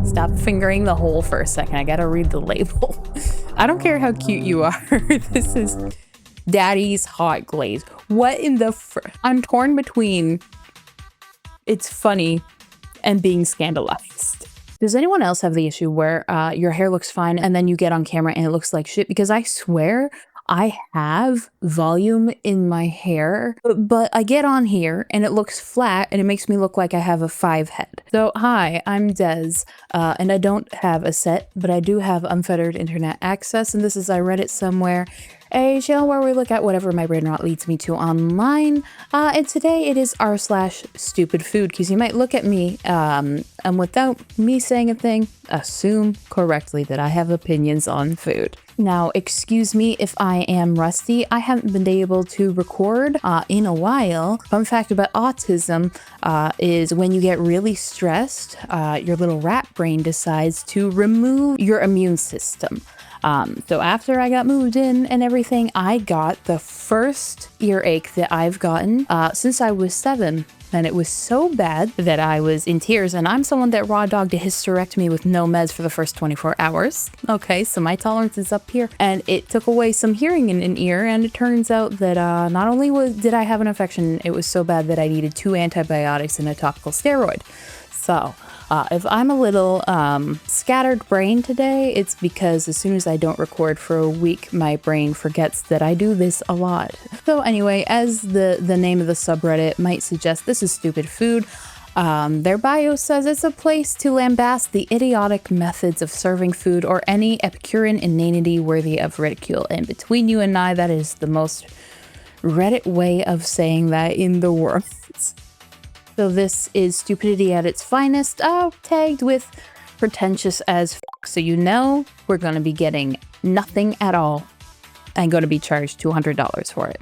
Stop fingering the hole for a second. I gotta read the label. I don't care how cute you are. This is Daddy's Hot Glaze. What in the I'm torn between it's funny and being scandalized. Does anyone else have the issue where your hair looks fine and then you get on camera and it looks like shit? Because I swear I have volume in my hair, but I get on here and it looks flat and it makes me look like I have a 5 head. So hi, I'm Des, and I don't have a set, but I do have unfettered internet access, and this is I read it somewhere, a channel where we look at whatever my brain rot leads me to online, and today it is r/stupid food, because you might look at me, and without me saying a thing, assume correctly that I have opinions on food. Now, excuse me if I am rusty. I haven't been able to record in a while. Fun fact about autism is when you get really stressed, your little rat brain decides to remove your immune system. So after I got moved in and everything, I got the first earache that I've gotten since I was 7. And it was so bad that I was in tears, and I'm someone that raw dogged a hysterectomy with no meds for the first 24 hours. Okay, so my tolerance is up here, and it took away some hearing in an ear, and it turns out that not only did I have an infection, it was so bad that I needed 2 antibiotics and a topical steroid. So if I'm a little scattered brain today, it's because as soon as I don't record for a week, my brain forgets that I do this a lot. So anyway, as the name of the subreddit might suggest, this is stupid food. Their bio says it's a place to lambast the idiotic methods of serving food or any Epicurean inanity worthy of ridicule. And between you and I, that is the most Reddit way of saying that in the world. So this is stupidity at its finest, tagged with pretentious as f. So you know we're going to be getting nothing at all and going to be charged $200 for it.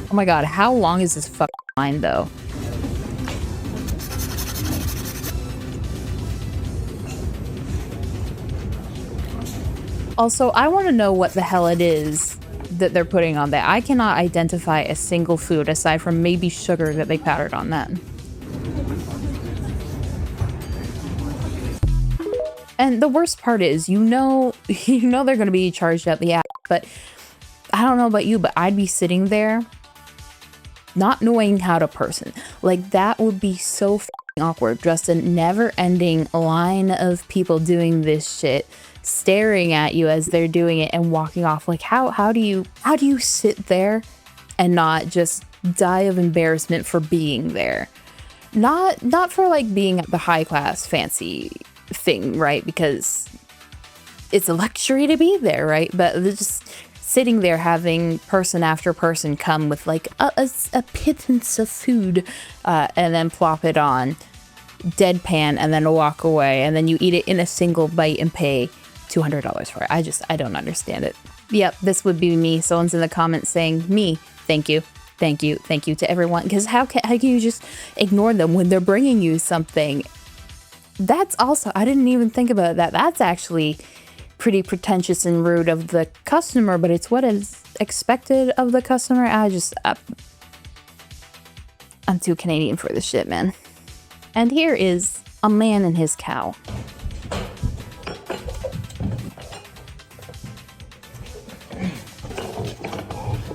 Oh my god, how long is this fucking line though? Also, I want to know what the hell it is that they're putting on there. I cannot identify a single food aside from maybe sugar that they powdered on that. And the worst part is, you know they're going to be charged at the app, but I don't know about you, but I'd be sitting there not knowing how to person. Like, that would be so f***ing awkward. Just a never-ending line of people doing this shit, staring at you as they're doing it and walking off. Like, how do you sit there and not just die of embarrassment for being there? Not for like being the high class fancy thing, right? Because it's a luxury to be there, right? But just sitting there having person after person come with like a pittance of food and then plop it on, deadpan, and then walk away, and then you eat it in a single bite and pay $200 for it. I don't understand it. Yep, this would be me. Someone's in the comments saying, me, thank you. Thank you to everyone. Because how can you just ignore them when they're bringing you something? That's also, I didn't even think about that. That's actually pretty pretentious and rude of the customer, but it's what is expected of the customer. I'm too Canadian for this shit, man. And here is a man and his cow.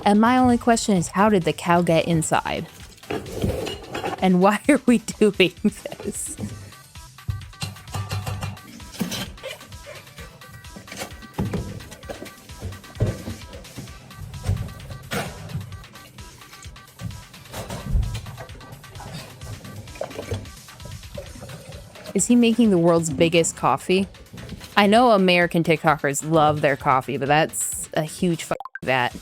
And my only question is, how did the cow get inside? And why are we doing this? Is he making the world's biggest coffee? I know American TikTokers love their coffee, but that's a huge vat.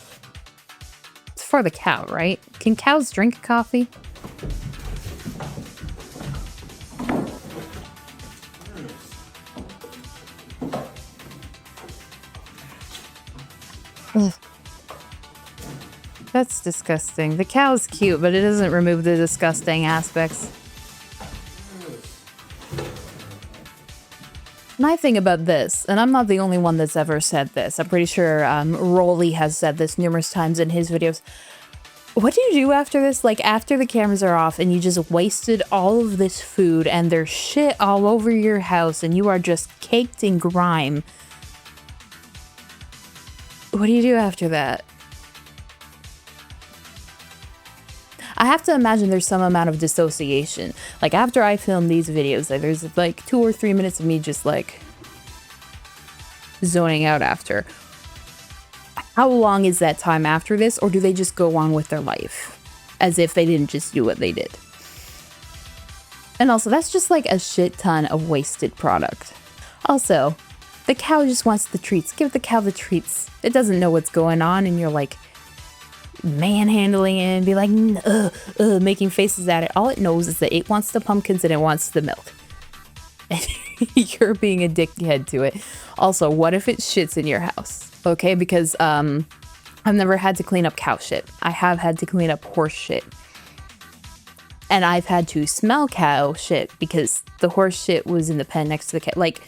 It's for the cow, right? Can cows drink coffee? Ugh. That's disgusting. The cow's cute, but it doesn't remove the disgusting aspects. My thing about this, and I'm not the only one that's ever said this, I'm pretty sure Rolly has said this numerous times in his videos. What do you do after this? Like, after the cameras are off and you just wasted all of this food and there's shit all over your house and you are just caked in grime. What do you do after that? I have to imagine there's some amount of dissociation. Like, after I film these videos, like, there's like 2 or 3 minutes of me just like zoning out after. How long is that time after this, or do they just go on with their life as if they didn't just do what they did? And also, that's just like a shit ton of wasted product. Also, the cow just wants the treats. Give the cow the treats. It doesn't know what's going on, and you're like manhandling it and be like, making faces at it. All it knows is that it wants the pumpkins and it wants the milk. And you're being a dickhead to it. Also, what if it shits in your house? Okay, because I've never had to clean up cow shit. I have had to clean up horse shit. And I've had to smell cow shit because the horse shit was in the pen next to the cat. Like,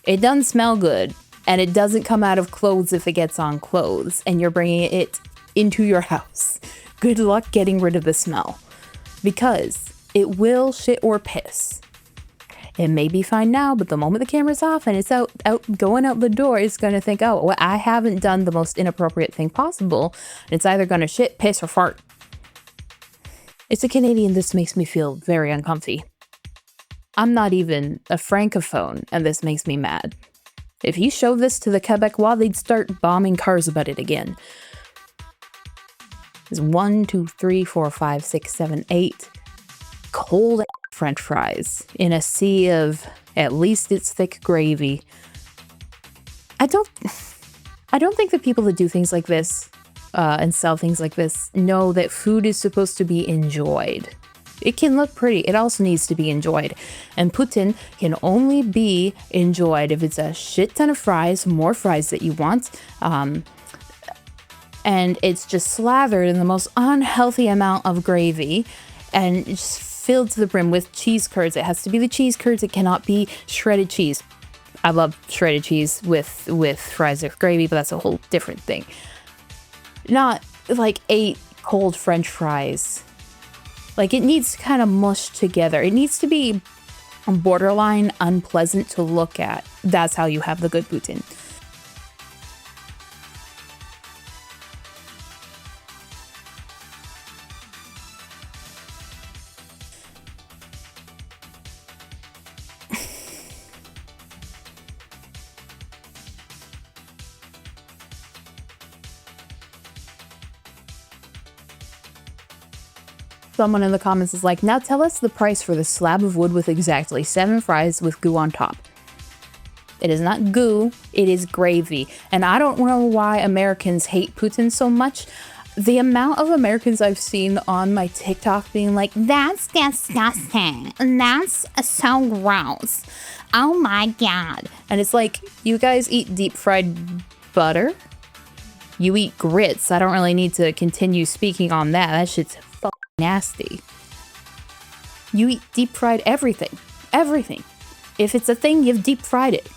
it doesn't smell good, and it doesn't come out of clothes if it gets on clothes, and you're bringing it into your house. Good luck getting rid of the smell, because it will shit or piss. It may be fine now, but the moment the camera's off and it's going out the door, it's going to think, oh, well, I haven't done the most inappropriate thing possible. And it's either going to shit, piss, or fart. It's a Canadian. This makes me feel very uncomfy. I'm not even a francophone, and this makes me mad. If you show this to the Quebecois, they'd start bombing cars about it again. There's 1, 2, 3, 4, 5, 6, 7, 8 cold French fries in a sea of at least it's thick gravy. I don't think the people that do things like this and sell things like this know that food is supposed to be enjoyed. It can look pretty. It also needs to be enjoyed. And poutine can only be enjoyed if it's a shit ton of fries, more fries that you want, and it's just slathered in the most unhealthy amount of gravy and just filled to the brim with cheese curds. It has to be the cheese curds. It cannot be shredded cheese. I love shredded cheese with fries with gravy, but that's a whole different thing. Not like 8 cold French fries. Like, it needs to kind of mush together. It needs to be borderline unpleasant to look at. That's how you have the good poutine. Someone in the comments is like, now tell us the price for the slab of wood with exactly 7 fries with goo on top. It is not goo, it is gravy. And I don't know why Americans hate poutine so much. The amount of Americans I've seen on my TikTok being like, that's disgusting. That's so gross. Oh my God. And it's like, you guys eat deep fried butter? You eat grits. I don't really need to continue speaking on that. That shit's fucking nasty. You eat deep fried everything. Everything. If it's a thing, you've deep fried it.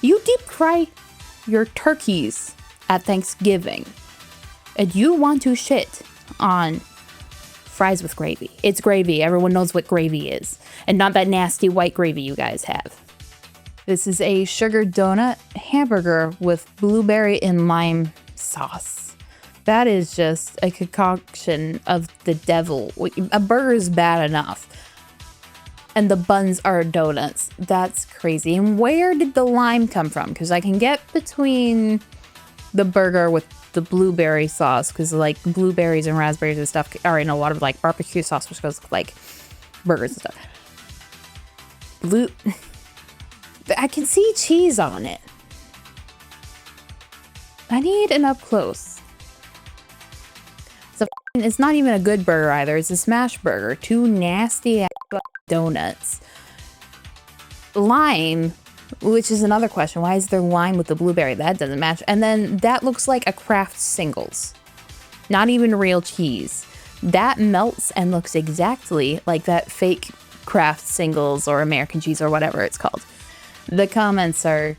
You deep fry your turkeys at Thanksgiving. And you want to shit on fries with gravy. It's gravy. Everyone knows what gravy is. And not that nasty white gravy you guys have. This is a sugar donut hamburger with blueberry and lime sauce. That is just a concoction of the devil. A burger is bad enough. And the buns are donuts. That's crazy. And where did the lime come from? Because I can get between the burger with the blueberry sauce, because like blueberries and raspberries and stuff are in a lot of like barbecue sauce, which goes with like burgers and stuff. I can see cheese on it. I need an up close. It's not even a good burger either. It's a smash burger. 2 nasty ass donuts. Lime which is another question. Why is there lime with the blueberry? That doesn't match. And then that looks like a Kraft Singles. Not even real cheese. That melts and looks exactly like that fake Kraft Singles or American cheese or whatever it's called. The comments are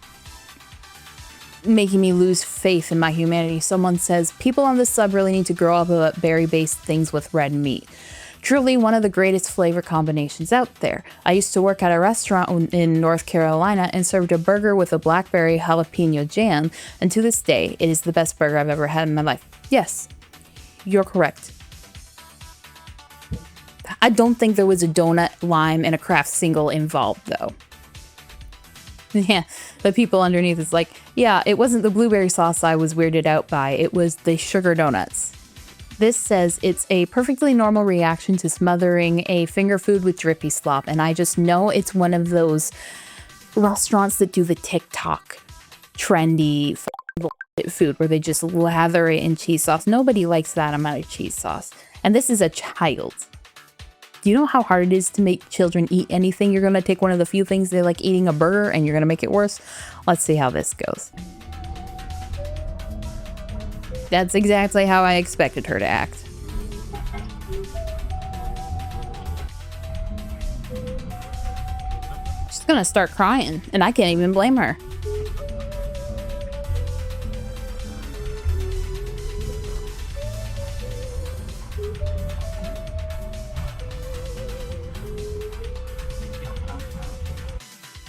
making me lose faith in my humanity. Someone says, people on this sub really need to grow up about berry-based things with red meat. Truly one of the greatest flavor combinations out there. I used to work at a restaurant in North Carolina and served a burger with a blackberry jalapeno jam, and to this day, it is the best burger I've ever had in my life. Yes, you're correct. I don't think there was a donut, lime, and a Kraft Single involved, though. Yeah, the people underneath is like, yeah, it wasn't the blueberry sauce I was weirded out by, it was the sugar donuts. This says it's a perfectly normal reaction to smothering a finger food with drippy slop, and I just know it's one of those restaurants that do the TikTok trendy food where they just lather it in cheese sauce. Nobody likes that amount of cheese sauce. And this is a child. Do you know how hard it is to make children eat anything? You're going to take one of the few things they like eating, a burger, and you're going to make it worse? Let's see how this goes. That's exactly how I expected her to act. She's gonna start crying, and I can't even blame her.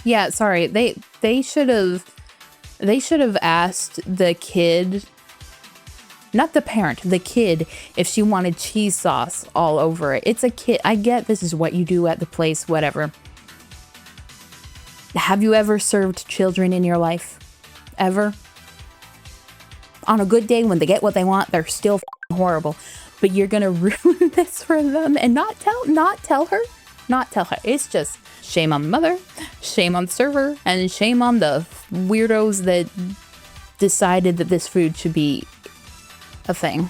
Yeah, sorry. They should have asked the kid, not the parent, the kid, if she wanted cheese sauce all over it. It's a kid. I get this is what you do at the place, whatever. Have you ever served children in your life? Ever? On a good day, when they get what they want, they're still horrible. But you're gonna ruin this for them and not tell her? Not tell her. It's just shame on the mother, shame on the server, and shame on the weirdos that decided that this food should be a thing.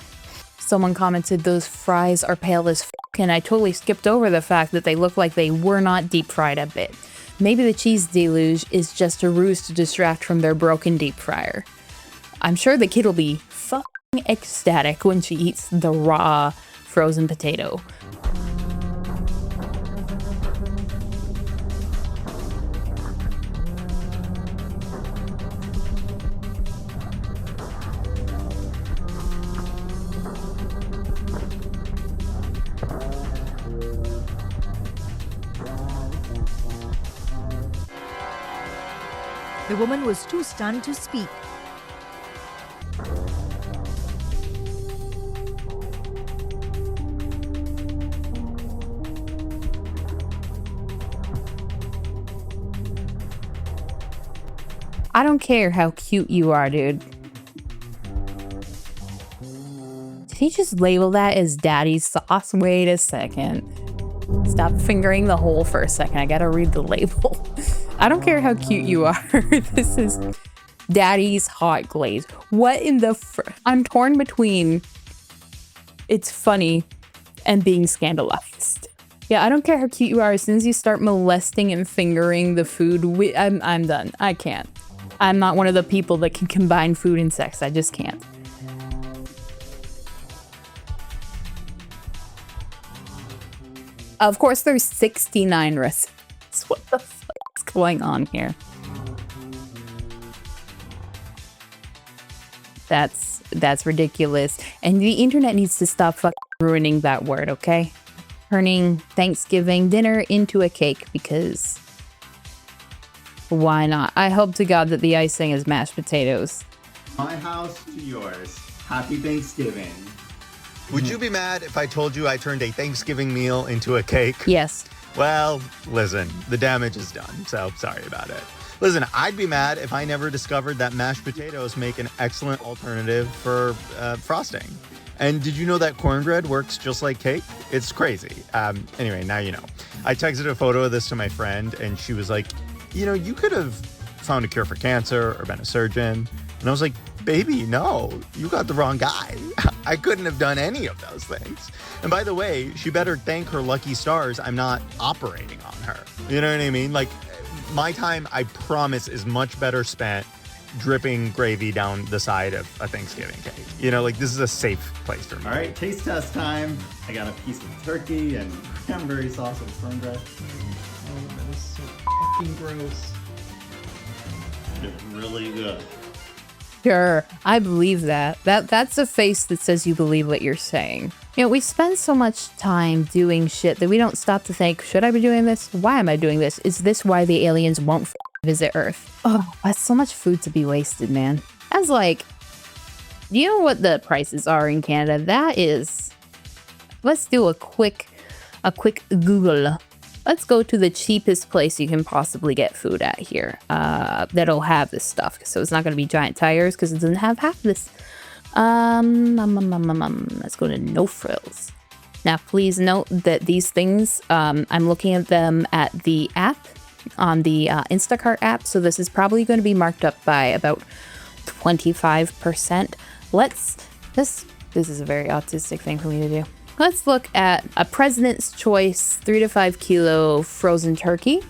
Someone commented, those fries are pale as f***, and I totally skipped over the fact that they look like they were not deep fried a bit. Maybe the cheese deluge is just a ruse to distract from their broken deep fryer. I'm sure the kid will be fucking ecstatic when she eats the raw frozen potato. The woman was too stunned to speak. I don't care how cute you are, dude. Did he just label that as daddy's sauce? Wait a second. Stop fingering the hole for a second. I gotta read the label. I don't care how cute you are. This is daddy's hot glaze. What in the I'm torn between it's funny and being scandalized. Yeah, I don't care how cute you are. As soon as you start molesting and fingering the food, I'm done. I can't. I'm not one of the people that can combine food and sex. I just can't. Of course, there's 69 recipes. What the fuck is going on here? That's ridiculous. And the internet needs to stop fucking ruining that word, okay? Turning Thanksgiving dinner into a cake, because why not? I hope to God that the icing is mashed potatoes. My house to yours. Happy Thanksgiving. Would you be mad if I told you I turned a Thanksgiving meal into a cake? Yes. Well, listen, the damage is done, so sorry about it. Listen, I'd be mad if I never discovered that mashed potatoes make an excellent alternative for frosting. And did you know that cornbread works just like cake? It's crazy. Anyway, now you know. I texted a photo of this to my friend, and she was like, you know, you could have found a cure for cancer or been a surgeon. And I was like, baby, no, you got the wrong guy. I couldn't have done any of those things. And by the way, she better thank her lucky stars I'm not operating on her. You know what I mean? Like, my time, I promise, is much better spent dripping gravy down the side of a Thanksgiving cake. You know, like, this is a safe place for me. All right, taste test time. I got a piece of turkey and cranberry sauce and cornbread. Oh, that is so fucking gross. It's really good. Sure, I believe that. That's a face that says you believe what you're saying. You know, we spend so much time doing shit that we don't stop to think, should I be doing this? Why am I doing this? Is this why the aliens won't visit Earth? Oh, that's so much food to be wasted, man. That's like, do you know what the prices are in Canada? That is, let's do a quick Google. Let's go to the cheapest place you can possibly get food at here. That'll have this stuff. So it's not going to be Giant Tires because it doesn't have half this. Let's go to No Frills. Now, please note that these things, I'm looking at them at the app, on the Instacart app. So this is probably going to be marked up by about 25%. This is a very autistic thing for me to do. Let's look at a President's Choice 3 to 5 kilo frozen turkey,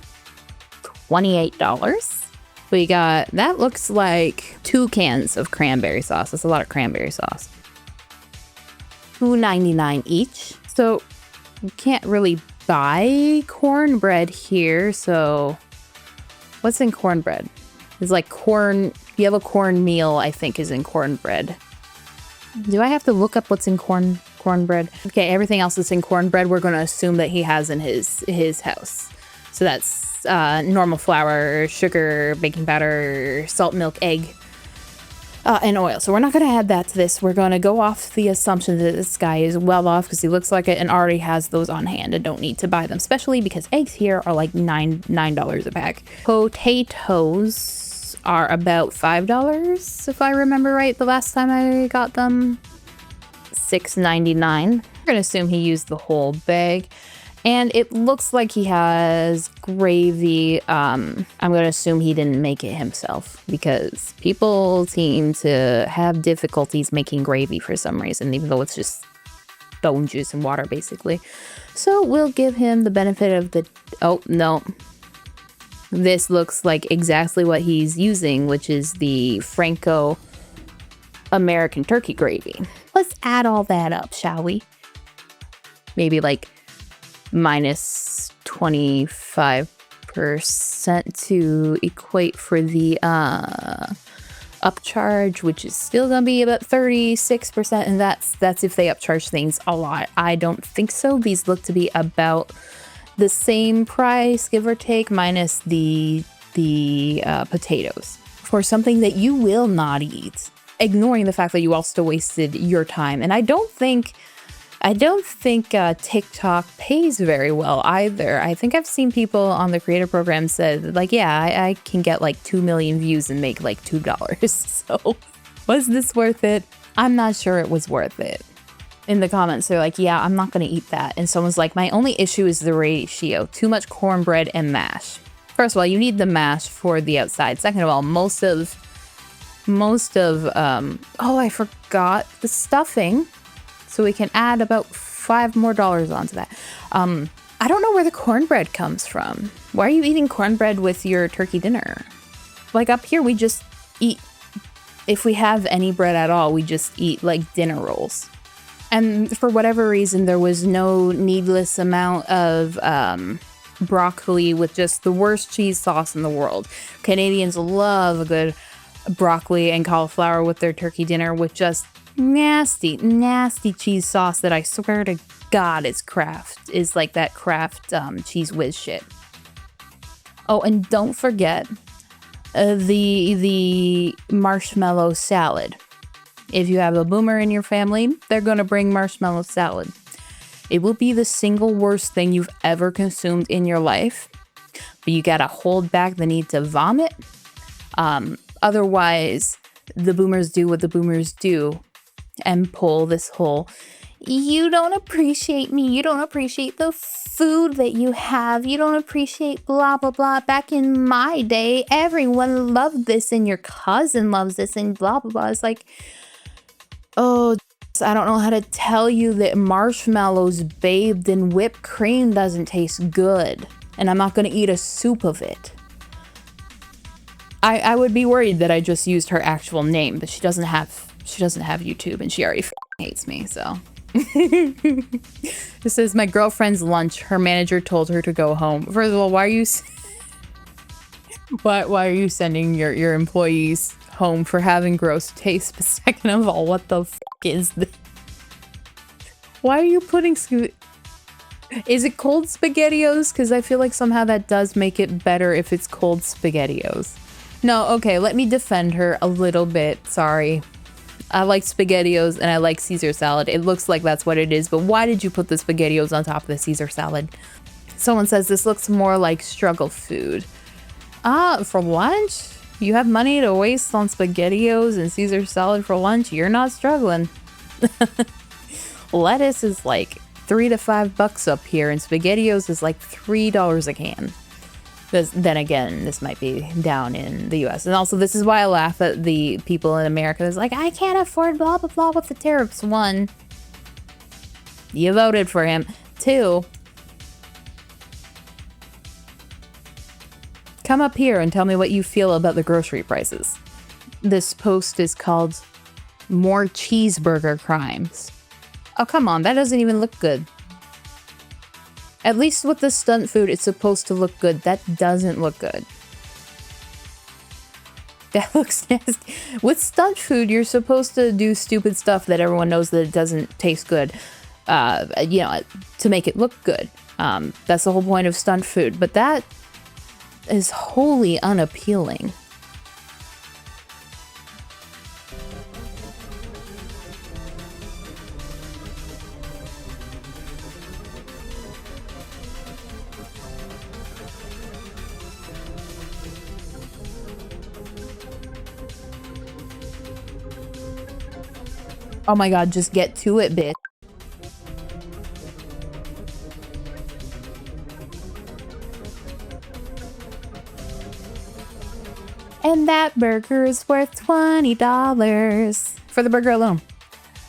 $28. We got, that looks like 2 cans of cranberry sauce. That's a lot of cranberry sauce. $2.99 each. So you can't really buy cornbread here. So what's in cornbread? It's like corn, you have a corn meal, I think, is in cornbread. Do I have to look up what's in cornbread? Okay, everything else that's in cornbread, we're going to assume that he has in his house. So that's normal flour, sugar, baking powder, salt, milk, egg, and oil. So we're not going to add that to this. We're going to go off the assumption that this guy is well off because he looks like it and already has those on hand and don't need to buy them, especially because eggs here are like $9 a pack. Potatoes are about $5, if I remember right, the last time I got them. $6.99. We're gonna assume he used the whole bag. And it looks like he has gravy. I'm gonna assume he didn't make it himself because people seem to have difficulties making gravy for some reason, even though it's just bone juice and water basically. So we'll give him the benefit of the, oh no. This looks like exactly what he's using, which is the Franco American turkey gravy. Let's add all that up, shall we? Maybe like minus 25% to equate for the upcharge, which is still gonna be about 36%, and that's if they upcharge things a lot. I don't think so. These look to be about the same price, give or take, minus the potatoes for something that you will not eat, ignoring the fact that you also wasted your time. And I don't think TikTok pays very well either. I think I've seen people on the creator program said like, yeah, I can get like 2 million views and make like $2. So was this worth it? I'm not sure it was worth it. In the comments, they're like, yeah, I'm not going to eat that. And someone's like, my only issue is the ratio. Too much cornbread and mash. First of all, you need the mash for the outside. Second of all, most of, oh, I forgot the stuffing. So we can add about $5 more onto that. I don't know where the cornbread comes from. Why are you eating cornbread with your turkey dinner? Like up here, we just eat, if we have any bread at all, we just eat like dinner rolls. And for whatever reason, there was no needless amount of broccoli with just the worst cheese sauce in the world. Canadians love a good broccoli and cauliflower with their turkey dinner with just nasty cheese sauce that I swear to God is like that Kraft Cheese Whiz shit. Oh, and don't forget the marshmallow salad. If you have a boomer in your family, they're going to bring marshmallow salad. It will be the single worst thing you've ever consumed in your life, but you got to hold back the need to vomit. Otherwise, the boomers do what the boomers do and pull this whole, you don't appreciate me, you don't appreciate the food that you have, you don't appreciate blah, blah, blah. Back in my day, everyone loved this and your cousin loves this and blah, blah, blah. It's like, oh, I don't know how to tell you that marshmallows bathed in whipped cream doesn't taste good. And I'm not going to eat a soup of it. I would be worried that I just used her actual name, but she doesn't have YouTube, and she already hates me, so. This is my girlfriend's lunch. Her manager told her to go home. First of all, why are you why are you sending your employees home for having gross taste? But second of all, what the is this? Why are you putting is it cold SpaghettiOs? Because I feel like somehow that does make it better if it's cold SpaghettiOs. No, okay, let me defend her a little bit. Sorry. I like SpaghettiOs and I like Caesar salad. It looks like that's what it is, but why did you put the SpaghettiOs on top of the Caesar salad? Someone says this looks more like struggle food. For lunch? You have money to waste on SpaghettiOs and Caesar salad for lunch? You're not struggling. Lettuce is like $3 to $5 up here, and SpaghettiOs is like $3 a can. Then again, this might be down in the US. And also, this is why I laugh at the people in America that's like, I can't afford blah, blah, blah with the tariffs. 1, you voted for him. 2, come up here and tell me what you feel about the grocery prices. This post is called More Cheeseburger Crimes. Oh, come on, that doesn't even look good. At least with the stunt food, it's supposed to look good. That doesn't look good. That looks nasty. With stunt food, you're supposed to do stupid stuff that everyone knows that it doesn't taste good, you know, to make it look good. That's the whole point of stunt food. But that is wholly unappealing. Oh my god, just get to it, bitch. And that burger is worth $20 for the burger alone.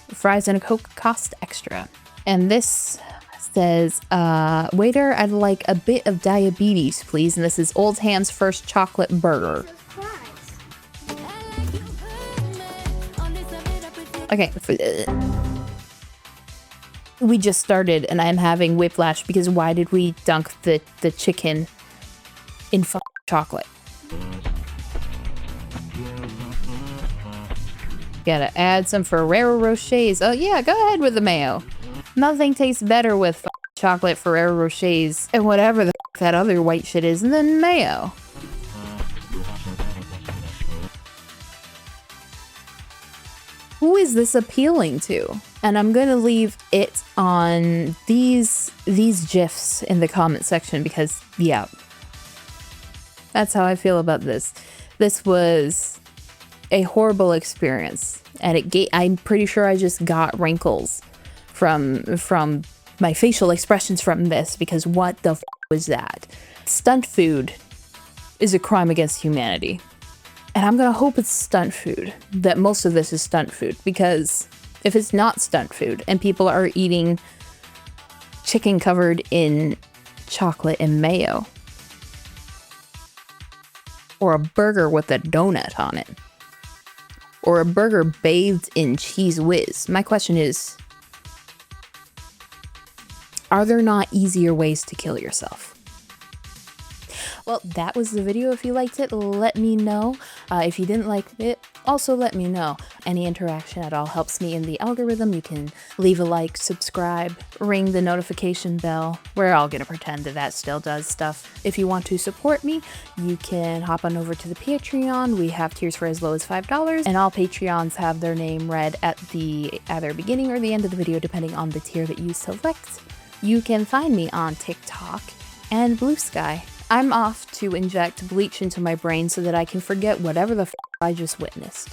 Fries and a Coke cost extra. And this says, waiter, I'd like a bit of diabetes, please. And this is Old Ham's First Chocolate Burger. Okay, we just started and I'm having whiplash because why did we dunk the chicken in chocolate? Gotta add some Ferrero Rochers. Oh yeah, go ahead with the mayo. Nothing tastes better with chocolate Ferrero Rochers and whatever the that other white shit is than mayo. Who is this appealing to? And I'm gonna leave it on these GIFs in the comment section because, yeah, that's how I feel about this. This was a horrible experience, and I'm pretty sure I just got wrinkles from my facial expressions from this because what the f was that? Stunt food is a crime against humanity. And I'm gonna hope it's stunt food, that most of this is stunt food, because if it's not stunt food and people are eating chicken covered in chocolate and mayo, or a burger with a donut on it, or a burger bathed in Cheese Whiz, my question is, are there not easier ways to kill yourself? Well, that was the video. If you liked it, let me know. If you didn't like it, also let me know. Any interaction at all helps me in the algorithm. You can leave a like, subscribe, ring the notification bell. We're all gonna pretend that still does stuff. If you want to support me, you can hop on over to the Patreon. We have tiers for as low as $5, and all Patreons have their name read at the either beginning or the end of the video, depending on the tier that you select. You can find me on TikTok and Blue Sky. I'm off to inject bleach into my brain so that I can forget whatever the f I just witnessed.